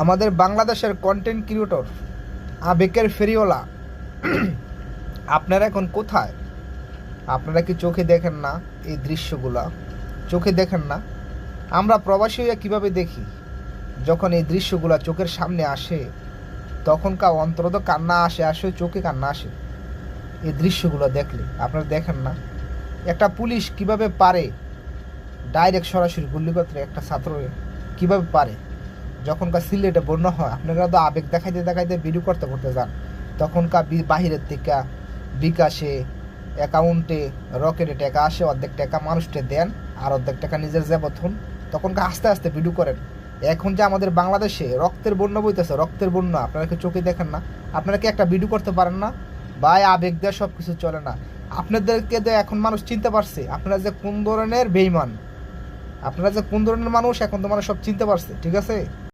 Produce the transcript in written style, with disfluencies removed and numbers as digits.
আমাদের বাংলাদেশের content creator, আবেগের ফেরিওয়ালা, আপনারা এখন কোথায়? আপনারা কি চোখে দেখেন না এই দৃশ্যগুলা? চোখে দেখেন না? আমরা প্রবাসী হইয়া কীভাবে দেখি, যখন এই দৃশ্যগুলা চোখের সামনে আসে তখনকার অন্তরত কান্না আসে চোখে কান্না আসে এই দৃশ্যগুলো দেখলে। আপনারা দেখেন না একটা পুলিশ কিভাবে পারে ডাইরেক্ট সরাসরি গুলি করতে একটা ছাত্রকে? কিভাবে পারে? যখনকার সিলেটে বন্যা হয়, আপনারা তো আবেগ দেখাইতে দেখাইতে ভিডিও করতে করতে যান, তখনকার বাহিরের থেকে বিকাশে অ্যাকাউন্টে রকেটে টাকা আসে, অর্ধেক টাকা মানুষকে দেন আর অর্ধেক টাকা নিজের জেবত হন, তখনকার আস্তে আস্তে ভিডিও করেন। এখন যে আমাদের বাংলাদেশে রক্তের বন্যা বইতেছে, রক্তের বন্যা, আপনারা কি চোখে দেখেন না? আপনারা কি একটা ভিডিও করতে পারেন না? ভাই, আবেগ দিয়ে সব কিছু চলে না। আপনাদেরকে যে এখন মানুষ চিনতে পারছে আপনারা যে কোন ধরনের বেইমান, আপনারা যে কোন ধরনের মানুষ এখন তো মানুষ সব চিনতে পারছে, ঠিক আছে?